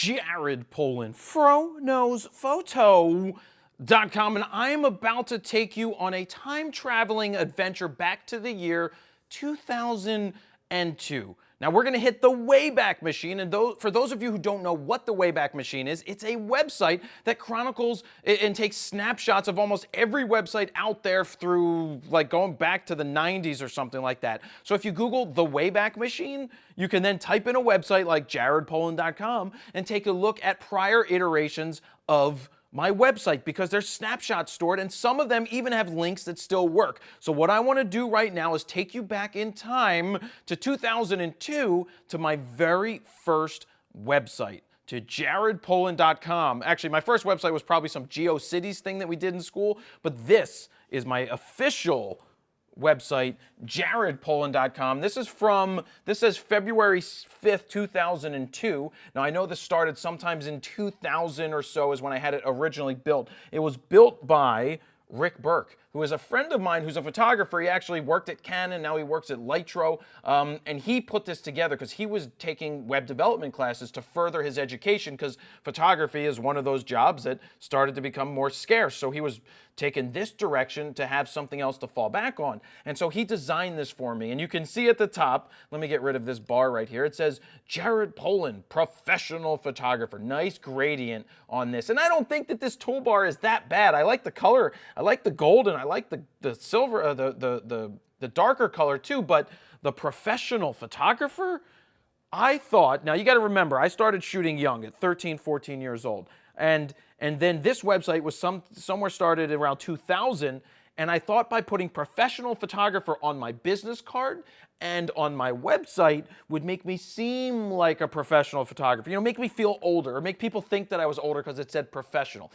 Jared Polin, FroKnowsPhoto.com, and I am about to take you on a time-traveling adventure back to the year 2002. Now we're going to hit the Wayback Machine, and for those of you who don't know what the Wayback Machine is, it's a website that chronicles and takes snapshots of almost every website out there through, like, going back to the 90s or something like that. So if you Google the Wayback Machine, you can then type in a website like jaredpolin.com and take a look at prior iterations of my website, because there's snapshots stored, and some of them even have links that still work. So what I want to do right now is take you back in time to 2002 to my very first website, to jaredpolin.com. Actually, my first website was probably some GeoCities thing that we did in school, but this is my official website, jaredpolin.com. This says February 5th, 2002. Now, I know this started sometimes in 2000 or so is when I had it originally built. It was built by Rick Burke, who is a friend of mine who's a photographer. He actually worked at Canon, now he works at Lytro, and he put this together because he was taking web development classes to further his education, because photography is one of those jobs that started to become more scarce. So he was taking this direction to have something else to fall back on. And so he designed this for me, and you can see at the top, let me get rid of this bar right here, it says Jared Polin, professional photographer. Nice gradient on this. And I don't think that this toolbar is that bad. I like the color, I like the gold, and I like the silver, the darker color too, but the professional photographer, I thought, now you got to remember, I started shooting young at 13, 14 years old. And then this website was somewhere started around 2000, and I thought by putting professional photographer on my business card and on my website would make me seem like a professional photographer. You know, make me feel older, or make people think that I was older because it said professional.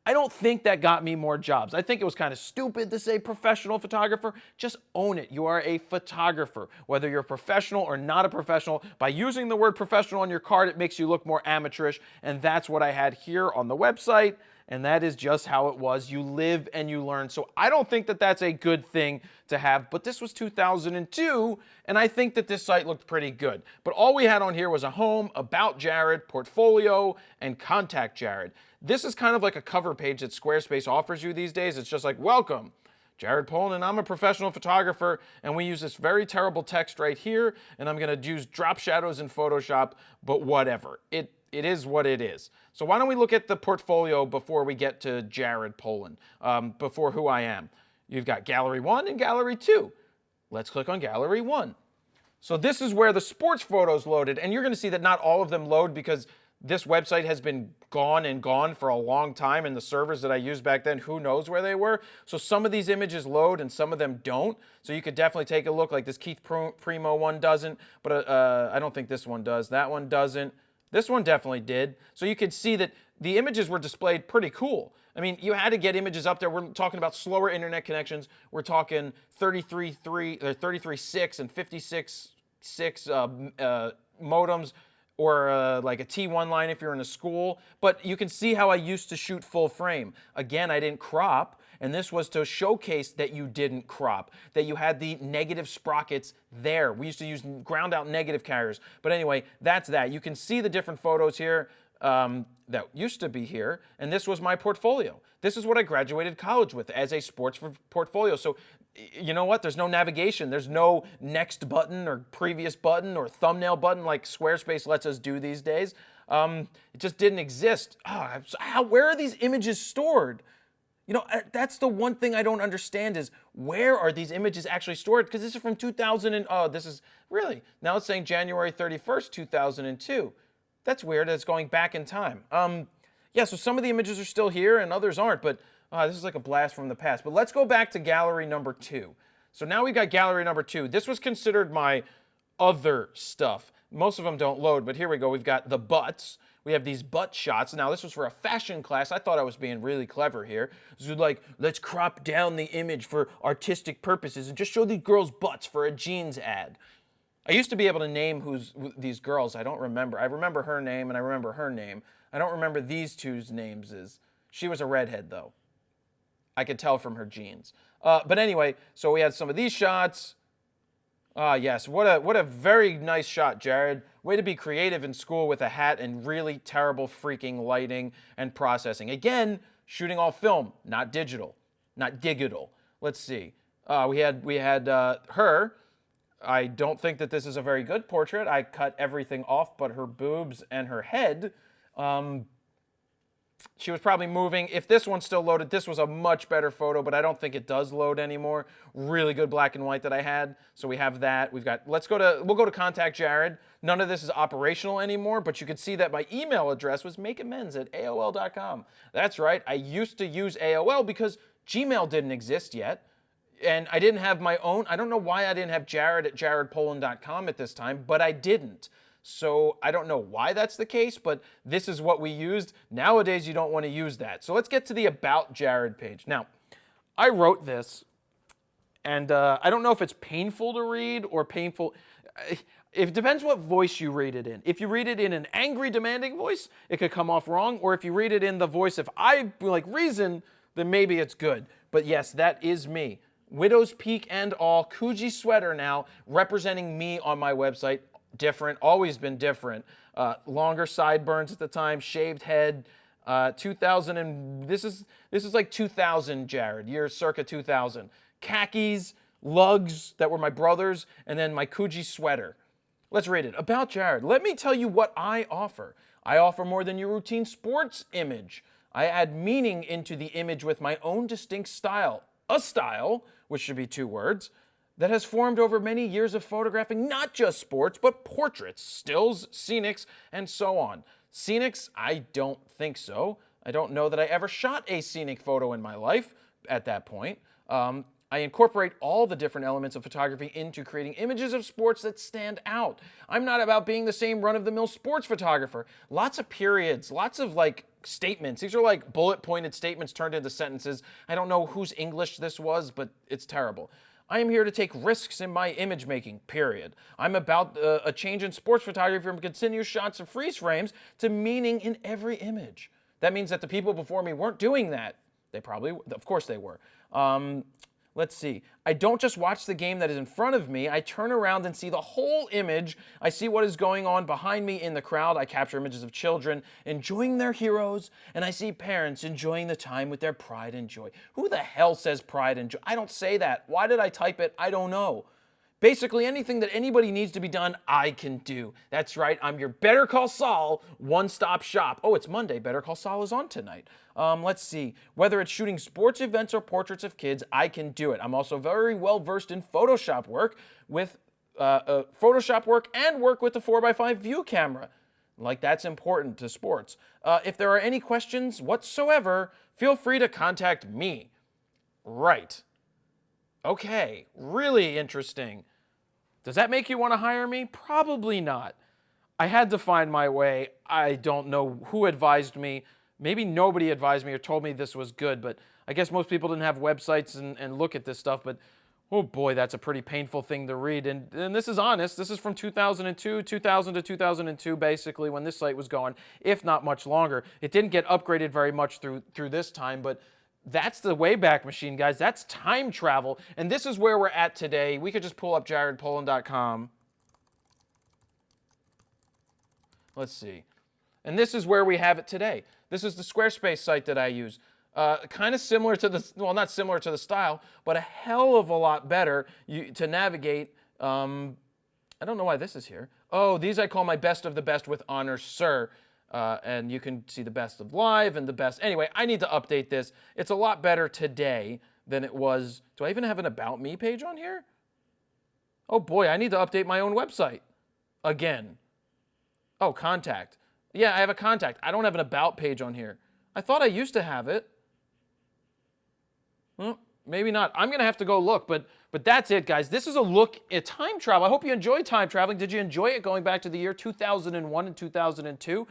I don't think that got me more jobs. I think it was kind of stupid to say professional photographer. Just own it. You are a photographer. Whether you're a professional or not a professional, by using the word professional on your card, it makes you look more amateurish, and that's what I had here on the website, and that is just how it was. You live and you learn. So I don't think that that's a good thing to have, but this was 2002, and I think that this site looked pretty good. But all we had on here was a home, about Jared, portfolio, and contact Jared. This is kind of like a cover page that Squarespace offers you these days. It's just like, welcome, Jared Polin, and I'm a professional photographer, and we use this very terrible text right here, and I'm going to use drop shadows in Photoshop, but whatever. It is what it is. So why don't we look at the portfolio before we get to Jared Polin, before who I am. You've got Gallery 1 and Gallery 2. Let's click on Gallery 1. So this is where the sports photos loaded, and you're going to see that not all of them load because this website has been gone for a long time, and the servers that I used back then, who knows where they were. So some of these images load and some of them don't. So you could definitely take a look. Like this Keith Primo one doesn't, but I don't think this one does. That one doesn't. This one definitely did. So you could see that the images were displayed pretty cool. I meem, you had to get images up there. We're talking about slower internet connections. We're talking 33.6 and 56.6 modems, or like a T1 line if you're in a school. But you can see how I used to shoot full frame. Again, I didn't crop, and this was to showcase that you didn't crop, that you had the negative sprockets there. We used to use ground out negative carriers. But anyway, that's that. You can see the different photos here that used to be here, and this was my portfolio. This is what I graduated college with as a sports portfolio. So you know what? There's no navigation. There's no next button or previous button or thumbnail button like Squarespace lets us do these days. It just didn't exist. Where are these images stored? You know, that's the one thing I don't understand is, where are these images actually stored? Because this is from 2000 and, oh, this is really, now it's saying January 31st, 2002. That's weird. It's going back in time. Yeah, so some of the images are still here and others aren't, but this is like a blast from the past. But let's go back to gallery number 2. So now we've got gallery number 2. This was considered my other stuff. Most of them don't load, but here we go. We've got the butts. We have these butt shots. Now, this was for a fashion class. I thought I was being really clever here. This was like, let's crop down the image for artistic purposes and just show these girls' butts for a jeans ad. I used to be able to name these girls. I don't remember. I remember her name, and I remember her name. I don't remember these two's names. She was a redhead, though. I could tell from her jeans. But anyway, so we had some of these shots. Ah, yes. What a very nice shot, Jared. Way to be creative in school with a hat and really terrible freaking lighting and processing. Again, shooting all film, not digital, not digital. Let's see. We had her. I don't think that this is a very good portrait. I cut everything off but her boobs and her head. She was probably moving. If this one's still loaded, this was a much better photo, but I don't think it does load anymore. Really good black and white that I had. So we have that. We'll go to contact Jared. None of this is operational anymore, but you can see that my email address was makeamends@aol.com. That's right. I used to use AOL because Gmail didn't exist yet. And I didn't have my own. I don't know why I didn't have Jared at jaredpoland.com at this time, but I didn't. So I don't know why that's the case, but this is what we used. Nowadays, you don't want to use that. So let's get to the About Jared page. Now, I wrote this, and I don't know if it's painful to read or painful. It depends what voice you read it in. If you read it in an angry, demanding voice, it could come off wrong. Or if you read it in the voice of I like reason, then maybe it's good. But yes, that is me. Widow's Peak and all, Coogee sweater now, representing me on my website. Different, always been different. Longer sideburns at the time, shaved head. 2000 and this is like 2000, Jared, year circa 2000. Khakis, lugs that were my brother's, and then my Coogee sweater. Let's read it. About Jared. Let me tell you what I offer. I offer more than your routine sports image. I add meaning into the image with my own distinct style. A style, which should be 2 words, that has formed over many years of photographing not just sports, but portraits, stills, scenics, and so on. Scenics, I don't think so. I don't know that I ever shot a scenic photo in my life at that point. I incorporate all the different elements of photography into creating images of sports that stand out. I'm not about being the same run-of-the-mill sports photographer. Lots of periods, lots of like statements. These are like bullet-pointed statements turned into sentences. I don't know whose English this was, but it's terrible. I am here to take risks in my image making, period. I'm about a change in sports photography from continuous shots of freeze frames to meaning in every image. That means that the people before me weren't doing that. Of course they were. Let's see. I don't just watch the game that is in front of me. I turn around and see the whole image. I see what is going on behind me in the crowd. I capture images of children enjoying their heroes, and I see parents enjoying the time with their pride and joy. Who the hell says pride and joy? I don't say that. Why did I type it? I don't know. Basically, anything that anybody needs to be done, I can do. That's right, I'm your Better Call Saul one-stop shop. Oh, it's Monday. Better Call Saul is on tonight. Let's see. Whether it's shooting sports events or portraits of kids, I can do it. I'm also very well versed in Photoshop work with and work with the 4x5 view camera. Like, that's important to sports. If there are any questions whatsoever, feel free to contact me. Right. Okay, really interesting. Does that make you want to hire me? Probably not. I had to find my way. I don't know who advised me. Maybe nobody advised me or told me this was good, but I guess most people didn't have websites and look at this stuff, but oh boy, that's a pretty painful thing to read. And this is honest. This is from 2000 to 2002, basically, when this site was going, if not much longer. It didn't get upgraded very much through this time, but that's the Wayback Machine, guys. That's time travel. And this is where we're at today. We could just pull up jaredpoland.com. Let's see. And this is where we have it today. This is the Squarespace site that I use. Kind of similar to the, well, not similar to the style, but a hell of a lot better to navigate. I don't know why this is here. Oh, these I call my best of the best with honor, sir. And you can see the best of live and the best. Anyway, I need to update this. It's a lot better today than it was. Do I even have an About Me page on here? Oh boy, I need to update my own website again. Oh, contact. Yeah, I have a contact. I don't have an About page on here. I thought I used to have it. Well, maybe not. I'm going to have to go look, but that's it, guys. This is a look at time travel. I hope you enjoyed time traveling. Did you enjoy it going back to the year 2001 and 2002?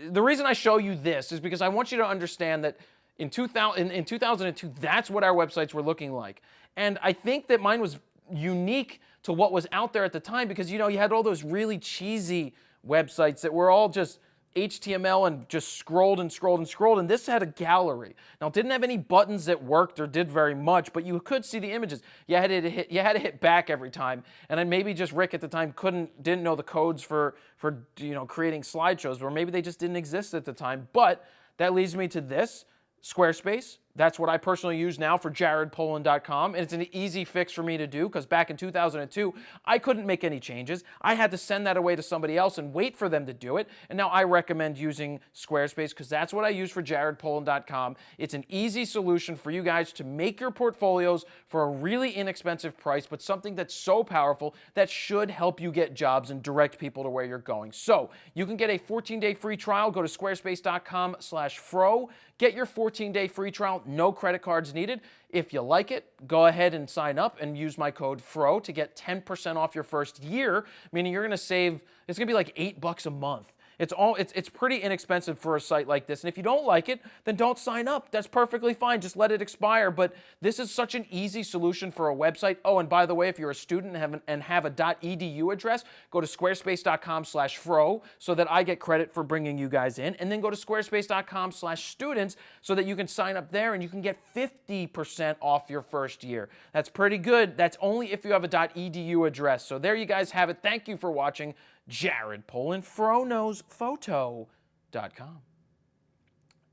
The reason I show you this is because I want you to understand that in 2002, that's what our websites were looking like. And I think that mine was unique to what was out there at the time because, you know, you had all those really cheesy websites that were all just HTML and just scrolled and scrolled and scrolled, and this had a gallery. Now, it didn't have any buttons that worked or did very much, but you could see the images. You had to hit back every time, and then maybe just Rick at the time didn't know the codes for creating slideshows, or maybe they just didn't exist at the time. But that leads me to this, Squarespace. That's what I personally use now for jaredpoland.com, and it's an easy fix for me to do because back in 2002, I couldn't make any changes. I had to send that away to somebody else and wait for them to do it, and now I recommend using Squarespace because that's what I use for jaredpoland.com. It's an easy solution for you guys to make your portfolios for a really inexpensive price, but something that's so powerful that should help you get jobs and direct people to where you're going. So you can get a 14-day free trial. Go to squarespace.com/fro. Get your 14-day free trial. No credit cards needed. If you like it, go ahead and sign up and use my code FRO to get 10% off your first year, meaning you're going to save, it's going to be like $8 a month. It's pretty inexpensive for a site like this. And if you don't like it, then don't sign up. That's perfectly fine. Just let it expire. But this is such an easy solution for a website. Oh, and by the way, if you're a student and have a .edu address, go to squarespace.com/fro so that I get credit for bringing you guys in. And then go to squarespace.com/students so that you can sign up there and you can get 50% off your first year. That's pretty good. That's only if you have a .edu address. So there you guys have it. Thank you for watching. Jared Poland, FroKnowsPhoto.com.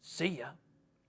See ya.